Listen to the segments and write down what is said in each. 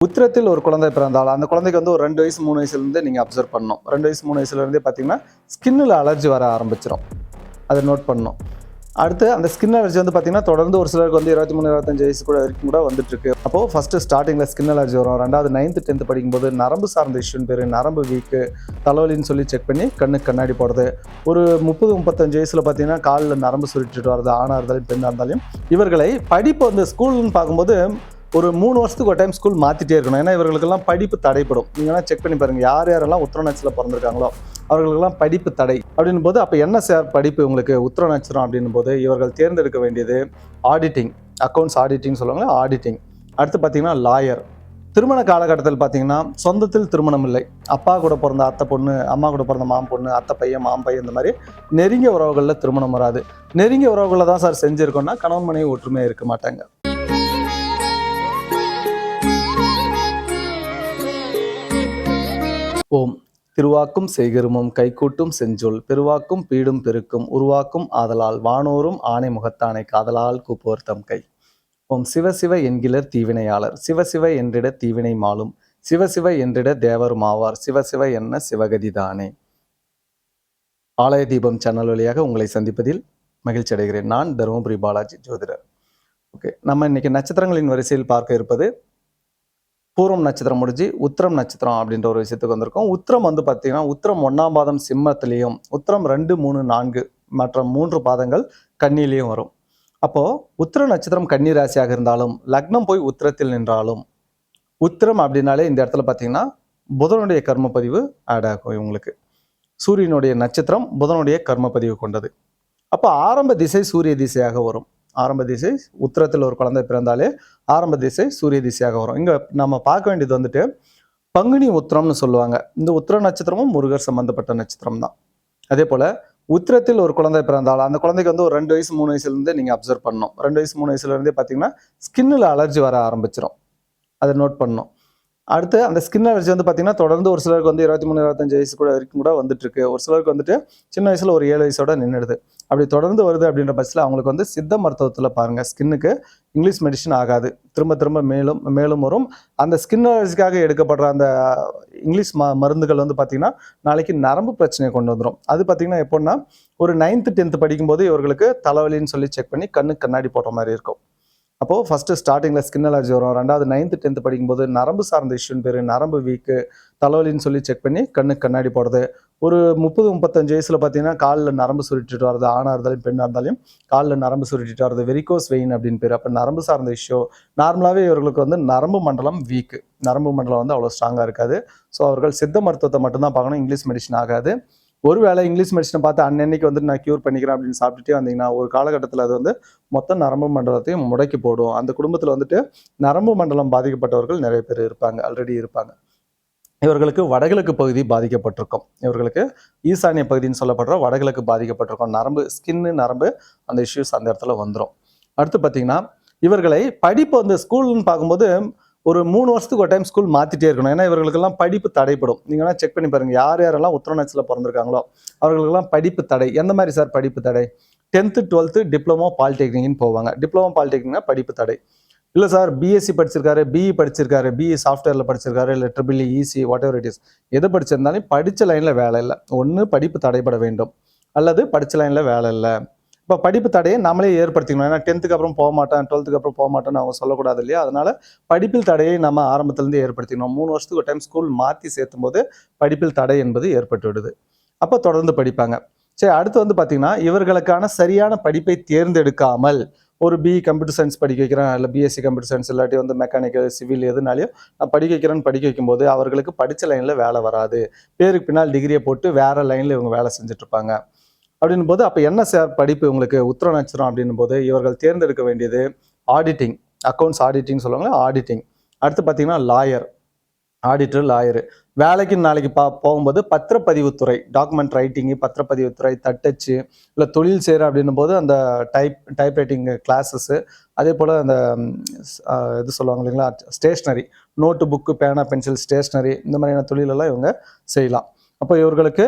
உத்திரத்தில் ஒரு குழந்தை பிறந்தால் அந்த குழந்தைக்கு வந்து ஒரு 2 வயசு 3 வயசுலேருந்து நீங்கள் அப்சர்வ் பண்ணணும். 2 வயசு 3 வயசுலேருந்தே பார்த்தீங்கன்னா ஸ்கின்னில் அலர்ஜி வர ஆரம்பிச்சிடும். அதை நோட் பண்ணணும். அடுத்து அந்த ஸ்கின் அலர்ஜி வந்து பார்த்தீங்கன்னா தொடர்ந்து ஒரு சிலருக்கு வந்து 23 25 வயசு கூட வரைக்கும் கூட வந்துட்டுருக்கு. அப்போது ஃபஸ்ட்டு ஸ்டார்டிங்கில் ஸ்கின் அலர்ஜி வரும். 2வது 9th 10th படிக்கும்போது நரம்பு சார்ந்த இஷ்யூன்னு பேர், நரம்பு வீக்கு, தலைவலின்னு சொல்லி செக் பண்ணி கண்ணுக்கு கண்ணாடி போடுறது. ஒரு 30 35 வயசில் பார்த்தீங்கன்னா காலில் நரம்பு சுருட்டிட்டு வர்றது, ஆணாக இருந்தாலும் பெண்ணாக இருந்தாலும். இவர்களை படிப்பு வந்து ஸ்கூல்னு பார்க்கும்போது ஒரு 3 வருஷத்துக்கு ஒரு டைம் ஸ்கூல் மாற்றிட்டே இருக்கணும். ஏன்னா இவர்களுக்கெல்லாம் படிப்பு தடைப்படும். நீங்கள்லாம் செக் பண்ணி பாருங்கள், யார் யாரெல்லாம் உத்திர நட்சத்திரத்தில் பிறந்திருக்காங்களோ அவர்களுக்கெல்லாம் படிப்பு தடை அப்படின் போது, அப்போ என்ன சார் படிப்பு உங்களுக்கு உத்திர நட்சத்திரம் அப்படின்னும் போது இவர்கள் தேர்ந்தெடுக்க வேண்டியது ஆடிட்டிங், அக்கௌண்ட்ஸ் ஆடிட்டிங் சொல்லுவாங்க, ஆடிட்டிங். அடுத்து பார்த்தீங்கன்னா லாயர். திருமண காலகட்டத்தில் பார்த்தீங்கன்னா சொந்தத்தில் திருமணம் இல்லை, அப்பா கூட பிறந்த அத்தை பொண்ணு, அம்மா கூட பிறந்த மாம் பொண்ணு, அத்தை பையன் மாம் பையன், இந்த மாதிரி நெருங்கிய உறவுகளில் திருமணம் வராது. நெருங்கிய உறவுகளில் தான் சார் செஞ்சுருக்கோம்னா கணவன் மனைவி ஒற்றுமையாக இருக்க மாட்டாங்க. ஓம் திருவாக்கும் செய்கருமும் கைகூட்டும் செஞ்சொல் பெருவாக்கும் பீடும் பெருக்கும் உருவாக்கும் ஆதலால் வானோரும் ஆணை முகத்தானை காதலால் கூப்போர் தம் கை. ஓம் சிவசிவ என்கிலர் தீவினையாளர், சிவசிவ என்றிட தீவினை மாலும், சிவசிவ என்றிட தேவர் மாவார், சிவசிவ என்ன சிவகதிதானே. ஆலய தீபம் சேனல் வழியாக உங்களை சந்திப்பதில் மகிழ்ச்சி அடைகிறேன். நான் தருமபுரி பாலாஜி ஜோதிடர். ஓகே, நம்ம இன்னைக்கு நட்சத்திரங்களின் வரிசையில் பார்க்க இருப்பது பூர்வம் நட்சத்திரம் முடிஞ்சு உத்திரம் நட்சத்திரம் அப்படின்ற ஒரு விஷயத்துக்கு வந்திருக்கோம். உத்திரம் வந்து பார்த்தீங்கன்னா உத்திரம் 1ஆம் பாதம் சிம்மத்திலையும், உத்திரம் 2 3 4 மற்ற 3 பாதங்கள் கன்னியிலையும் வரும். அப்போது உத்திர நட்சத்திரம் கன்னி ராசியாக இருந்தாலும் லக்னம் போய் உத்திரத்தில் நின்றாலும், உத்திரம் அப்படின்னாலே இந்த இடத்துல பார்த்தீங்கன்னா புதனுடைய கர்மப்பதிவு ஆட் ஆகும். இவங்களுக்கு சூரியனுடைய நட்சத்திரம் புதனுடைய கர்மப்பதிவு கொண்டது. அப்போ ஆரம்ப திசை சூரிய திசையாக வரும். ஆரம்ப திசை உத்திரத்தில் ஒரு குழந்தை பிறந்தாலே ஆரம்ப திசை சூரிய திசையாக வரும். இங்கே நம்ம பார்க்க வேண்டியது வந்துட்டு பங்குனி உத்திரம்னு சொல்லுவாங்க. இந்த உத்திர நட்சத்திரமும் முருகர் சம்பந்தப்பட்ட நட்சத்திரம் தான். அதே போல் உத்திரத்தில் ஒரு குழந்தை பிறந்தால் அந்த குழந்தைக்கு வந்து ஒரு 2 வயசு 3 வயசுலேருந்தே நீங்கள் அப்சர்வ் பண்ணணும். 2 வயசு 3 வயசுலேருந்தே பார்த்தீங்கன்னா ஸ்கின்னில் அலர்ஜி வர ஆரம்பிச்சிடும். அதை நோட் பண்ணணும். அடுத்து அந்த ஸ்கின் அலர்ஜி வந்து பார்த்தீங்கன்னா தொடர்ந்து ஒரு சிலருக்கு வந்து 23 25 வயசு கூட வரைக்கும் கூட வந்துட்டுருக்கு. ஒரு சிலருக்கு வந்துட்டு சின்ன வயசில் ஒரு 7 வயசோட நின்றுடுது. அப்படி தொடர்ந்து வருது அப்படின்ற பட்சத்தில் அவங்களுக்கு வந்து சித்த மருத்துவத்தில் பாருங்கள், ஸ்கின்னுக்கு இங்கிலீஷ் மெடிசன் ஆகாது. திரும்ப திரும்ப மேலும் மேலும் வரும். அந்த ஸ்கின் அலர்ஜிக்காக எடுக்கப்படுற அந்த இங்கிலீஷ் மருந்துகள் வந்து பார்த்திங்கன்னா நாளைக்கு நரம்பு பிரச்சனையை கொண்டு வந்துடும். அது பார்த்திங்கன்னா எப்போன்னா ஒரு 9th 10th படிக்கும்போது இவர்களுக்கு தலைவலின்னு சொல்லி செக் பண்ணி கண்ணுக்கு கண்ணாடி போடுற மாதிரி இருக்கும். அப்போது ஃபஸ்ட்டு ஸ்டார்டிங்கில் ஸ்கின் அலர்ஜி வரும். 2வது 9th 10th படிக்கும்போது நரம்பு சார்ந்த இஷ்யூன்னு பேர், நரம்பு வீக்கு, தலைவலின்னு சொல்லி செக் பண்ணி கண்ணுக்கு கண்ணாடி போடுறது. ஒரு 30 35 வயசில் பார்த்தீங்கன்னா காலில் நரம்பு சுருட்டிட்டு வர்றது, ஆணாக இருந்தாலும் பெண்ணாக இருந்தாலும் காலில் நரம்பு சுருட்டிட்டு வர்றது, வெரிகோஸ் வெயின் அப்படின்னு பேர். அப்போ நரம்பு சார்ந்த இஷ்யூ. நார்மலாகவே இவர்களுக்கு வந்து நரம்பு மண்டலம் வீக்கு, நரம்பு மண்டலம் வந்து அவ்வளோ ஸ்ட்ராங்காக இருக்காது. ஸோ அவர்கள் சித்த மருத்துவத்தை மட்டும்தான் பார்க்கணும், இங்கிலீஷ் மெடிசன் ஆகாது. ஒருவேளை இங்கிலீஷ் மெடிசனை பார்த்து அன்னன்னைக்கு வந்து நான் க்யூர் பண்ணிக்கிறேன் அப்படின்னு சாப்பிட்டுட்டே வந்தீங்கன்னா ஒரு காலகட்டத்தில் அது வந்து மொத்த நரம்பு மண்டலத்தையும் முடக்கி போடும். அந்த குடும்பத்தில் வந்துட்டு நரம்பு மண்டலம் பாதிக்கப்பட்டவர்கள் நிறைய பேர் இருப்பாங்க, ஆல்ரெடி இருப்பாங்க. இவர்களுக்கு வடகிழக்கு பகுதி பாதிக்கப்பட்டிருக்கும். இவர்களுக்கு ஈசானிய பகுதின்னு சொல்லப்படுற வடகிழக்கு பாதிக்கப்பட்டிருக்கும். நரம்பு ஸ்கின்னு நரம்பு அந்த இஷ்யூஸ் அந்த இடத்துல வந்துடும். அடுத்து பார்த்தீங்கன்னா இவர்களை படிப்பு வந்து ஸ்கூல்னு பார்க்கும்போது ஒரு 3 வருஷத்துக்கு ஒரு டைம் ஸ்கூல் மாற்றிட்டே இருக்கணும். ஏன்னா இவர்களுக்கெல்லாம் படிப்பு தடைப்படும். நீங்கள்லாம் செக் பண்ணி பாருங்கள், யார் யாரெல்லாம் உத்திர நட்சத்திரத்தில் பிறந்திருக்காங்களோ அவர்களுக்கெல்லாம் படிப்பு தடை. எந்த மாதிரி சார் படிப்பு தடை? 10th 12th டிப்ளமோ பாலிடெக்னிக்னு போவாங்க. டிப்ளமோ பாலிடெக்னிக்னா படிப்பு தடை. இல்லை சார் பிஎஸ்சி படிச்சிருக்காரு, பிஇ படிச்சிருக்காரு, பிஇ சாஃப்ட்வேரில் படிச்சிருக்காரு, இல்லை triple EC what ever it is, எது படிச்சிருந்தாலும் படித்த லைனில் வேலை இல்லை. ஒன்று படிப்பு தடைப்பட வேண்டும், அல்லது படித்த லைனில் வேலை இல்லை. இப்போ படிப்பு தடையை நம்மளே ஏற்படுத்திக்கணும். ஏன்னா 10th அப்புறம் போக மாட்டேன், 12th அப்புறம் போக மாட்டேன்னு அவங்க சொல்லக்கூடாது இல்லையா? அதனால் படிப்பில் தடையை நம்ம ஆரம்பத்துலேருந்து ஏற்படுத்திக்கணும். 3 வருஷத்துக்கு ஒரு டைம் ஸ்கூல் மாற்றி சேர்த்தும் போது படிப்பில் தடை என்பது ஏற்பட்டு விடுது. அப்போ தொடர்ந்து படிப்பாங்க. சரி, அடுத்து வந்து பார்த்திங்கன்னா இவர்களுக்கான சரியான படிப்பை தேர்ந்தெடுக்காமல் ஒரு பிஇ கம்ப்யூட்டர் சயின்ஸ் படிக்க வைக்கிறேன், இல்லை பிஎஸ்சி கம்ப்யூட்டர் சயின்ஸ், இல்லாட்டி வந்து மெக்கானிக்கல் சிவில் எதுனாலையும் நான் படிக்க வைக்கிறேன்னு படிக்க வைக்கும்போது அவர்களுக்கு படித்த லைனில் வேலை வராது. பேருக்கு பின்னால் டிகிரியை போட்டு வேறு லைனில் இவங்க வேலை செஞ்சுட்ருப்பாங்க. அப்படின்னும் போது அப்போ என்ன சார் படிப்பு உங்களுக்கு உத்திர நட்சத்திரம் அப்படின்னும் போது இவர்கள் தேர்ந்தெடுக்க வேண்டியது ஆடிட்டிங், அக்கௌண்ட்ஸ் ஆடிட்டிங் சொல்லுவாங்க, ஆடிட்டிங். அடுத்து பார்த்தீங்கன்னா லாயர், ஆடிட்டர், லாயரு. வேலைக்கு நாளைக்கு போகும்போது பத்திரப்பதிவுத்துறை, டாக்குமெண்ட் ரைட்டிங்கு, பத்திரப்பதிவுத்துறை, தட்டச்சு, இல்லை தொழில் செய்கிற அப்படின்னும் போது அந்த டைப் ரைட்டிங் கிளாஸஸ்ஸு, அதே போல் அந்த இது சொல்லுவாங்க இல்லைங்களா, ஸ்டேஷ்னரி, நோட்டு புக்கு பேனா பென்சில் ஸ்டேஷ்னரி, இந்த மாதிரியான தொழிலெல்லாம் இவங்க செய்யலாம். அப்போ இவர்களுக்கு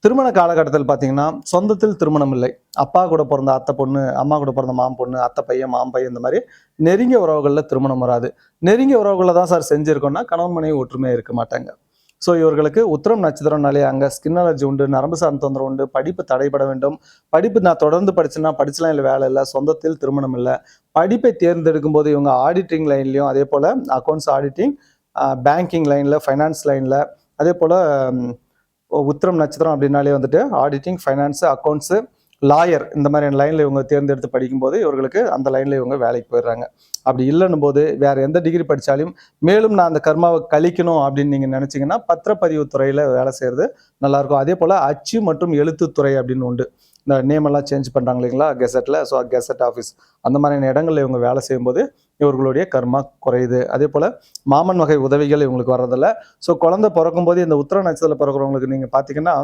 திருமண காலகட்டத்தில் பார்த்தீங்கன்னா, சொந்தத்தில் திருமணம் இல்லை. அப்பா கூட பிறந்த அத்தை பொண்ணு, அம்மா கூட பிறந்த மாமன் பொண்ணு, அத்தை பையன், மாமன் பையன் இந்த மாரி நெருங்கிய உறவுகள்ல திருமணம் வராது. நெருங்கிய உறவுகள்ல தான் சார் செஞ்சிருக்கோம்னா, கணவன் மனைவி ஒற்றுமையா இருக்க மாட்டாங்க. ஸோ இவர்களுக்கு உத்திரம் நட்சத்திரம்னாலே அங்க ஸ்கின் அலர்ஜி உண்டு, நரம்பு சார்ந்த தொந்தரவு உண்டு, படிப்பு தடைபட வேண்டும். படிப்பு நான் தொடர்ந்து படிச்சேன்னா படிச்சலாம் இல்ல வேலை இல்ல, சொந்தத்தில் திருமணம் இல்ல. படிப்பை தேர்ந்தெடுக்கும்போது இவங்க ஆடிட்டிங் லைன்லயும், அதேபோல அக்கவுண்ட்ஸ் ஆடிட்டிங், பேங்கிங் லைன்ல, ஃபைனான்ஸ் லைன்ல, அதேபோல உத்திரம் நட்சத்திரம் அப்படின்னாலே வந்துட்டு ஆடிட்டிங், ஃபைனான்ஸ், அக்கவுண்ட்ஸ், லாயர் இந்த மாதிரியான லைன்ல இவங்க தேர்ந்தெடுத்து படிக்கும்போது இவர்களுக்கு அந்த லைன்ல இவங்க வேலைக்கு போயிடுறாங்க. அப்படி இல்லைன்னும் போது வேற எந்த டிகிரி படிச்சாலும் மேலும் நான் அந்த கர்மாவை கழிக்கணும் அப்படின்னு நீங்க நினைச்சீங்கன்னா பத்திரப்பதிவு துறையில வேலை செய்யறது நல்லா இருக்கும். அதே போல அச்சு மற்றும் எழுத்துத்துறை அப்படின்னு உண்டு. இந்த நேம் எல்லாம் சேஞ்ச் பண்றாங்க இல்லைங்களா கெசட்ல, ஸோ கெசட் ஆஃபீஸ் அந்த மாதிரியான இடங்கள்ல இவங்க வேலை செய்யும்போது இவர்களுடைய கர்மா குறையுது. அதே போல மாமன் வகை உதவிகள் இவங்களுக்கு வர்றதில்ல. ஸோ குழந்தை பிறக்கும் போது இந்த உத்திர நட்சத்திரத்தில் பிறக்கிறவங்களுக்கு நீங்க பாத்தீங்கன்னா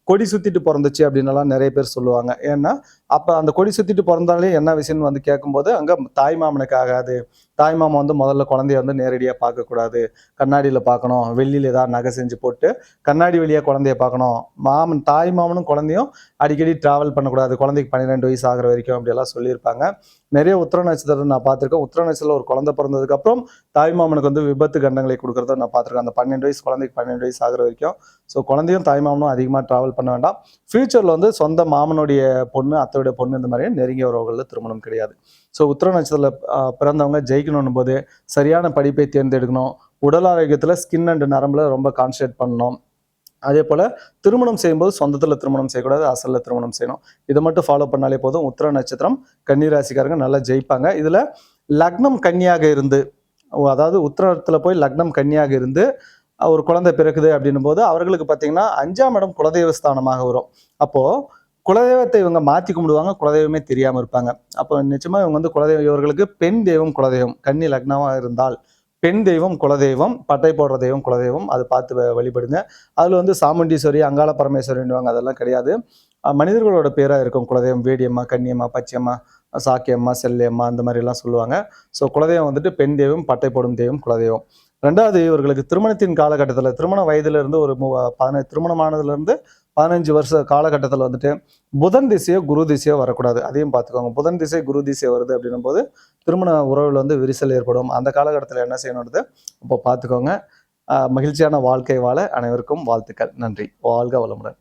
கொடி சுத்திட்டு பிறந்துச்சு அப்படின்னு நிறைய பேர் சொல்லுவாங்க. ஏன்னா அப்ப அந்த கொடி சுத்திட்டு பிறந்தாலே என்ன விஷயம்னு வந்து கேட்கும்போது அங்க தாய் மாமனுக்கு ஆகாது. தாய் மாமன் வந்து முதல்ல குழந்தைய வந்து நேரடியா பார்க்கக்கூடாது, கண்ணாடியில பார்க்கணும், வெள்ளியில ஏதாவது நகை செஞ்சு போட்டு கண்ணாடி வழியா குழந்தைய பார்க்கணும். தாய் மாமனும் குழந்தையும் அடிக்கடி டிராவல் பண்ணக்கூடாது, குழந்தைக்கு 12 வயசு ஆகிற வரைக்கும் அப்படி எல்லாம் சொல்லியிருப்பாங்க. நிறைய உத்திர நட்சத்திரம் நான் பார்த்திருக்கேன். உத்திர நட்சத்திரம் ஒரு குழந்தை பிறந்ததுக்கு அப்புறம் தாய் மாமனுக்கு வந்து விபத்து கண்டங்களை கொடுக்கறத நான் பார்த்திருக்கேன். அந்த 12 வயசு குழந்தைக்கு 12 வயசு ஆகிற வரைக்கும். ஸோ குழந்தையும் தாய் மாமனும் அதிகமாக டிராவல் பண்ண வேண்டாம். ஃபியூச்சர்ல வந்து சொந்த மாமனுடைய பொண்ணு, அத்தையுடைய பொண்ணு இந்த மாதிரி நெருங்கிய உறவுகள்ல திருமணம் கிடையாது. ஸோ உத்திர நட்சத்திரத்தில் பிறந்தவங்க ஜெயிக்கணும் போது சரியான படிப்பை தேர்ந்தெடுக்கணும். உடல் ஆரோக்கியத்துல ஸ்கின் அண்ட் நரம்புல ரொம்ப கான்சன்ட்ரேட் பண்ணணும். அதே போல திருமணம் செய்யும்போது சொந்தத்துல திருமணம் செய்யக்கூடாது, அசல்ல திருமணம் செய்யணும். இதை மட்டும் ஃபாலோ பண்ணாலே போதும். உத்திர நட்சத்திரம் கன்னிராசிக்காரங்க நல்லா ஜெயிப்பாங்க. இதுல லக்னம் கன்னியாக இருந்து, அதாவது உத்திரத்துல போய் லக்னம் கன்னியாக இருந்து ஒரு குழந்தை பிறக்குது அப்படின்னும் போது அவர்களுக்கு பார்த்தீங்கன்னா 5ஆம் இடம் குலதெய்வ ஸ்தானமாக வரும். அப்போ குலதெய்வத்தை இவங்க மாற்றி கும்பிடுவாங்க, குலதெய்வமே தெரியாம இருப்பாங்க. அப்போ நிச்சயமா இவங்க வந்து குலதெய்வம், இவர்களுக்கு பெண் தெய்வம் குலதெய்வம். கன்னி லக்னமா இருந்தால் பெண் தெய்வம் குலதெய்வம், பட்டை போடுற தெய்வம் குலதெய்வம், அது பார்த்து வழிபடுங்க. அதுல வந்து சாமுண்டீஸ்வரி, அங்காள பரமேஸ்வரின்னுவாங்க, அதெல்லாம் கிடையாது. மனிதர்களோட பேரா இருக்கும் குலதெய்வம். வேடியம்மா, கன்னியம்மா, பச்சையம்மா, சாக்கியம்மா, செல்லியம்மா அந்த மாதிரி எல்லாம் சொல்லுவாங்க. ஸோ குலதெய்வம் வந்துட்டு பெண் தெய்வம், பட்டை போடும் தெய்வம் குலதெய்வம். ரெண்டாவது, இவர்களுக்கு திருமணத்தின் காலகட்டத்தில் திருமண வயதுல இருந்து ஒரு திருமணமானதுல இருந்து 15 வருஷ காலகட்டத்தில் வந்துட்டு புதன் திசையோ குரு திசையோ வரக்கூடாது. அதையும் பார்த்துக்கோங்க. புதன் திசை குரு திசை வருது அப்படின்னும் போது திருமண உறவுல வந்து விரிசல் ஏற்படும். அந்த காலகட்டத்தில் என்ன செய்யணுன்றது இப்போ பார்த்துக்கோங்க. மகிழ்ச்சியான வாழ்க்கை வாழ அனைவருக்கும் வாழ்த்துக்கள். நன்றி. வாழ்க வளமுடன்.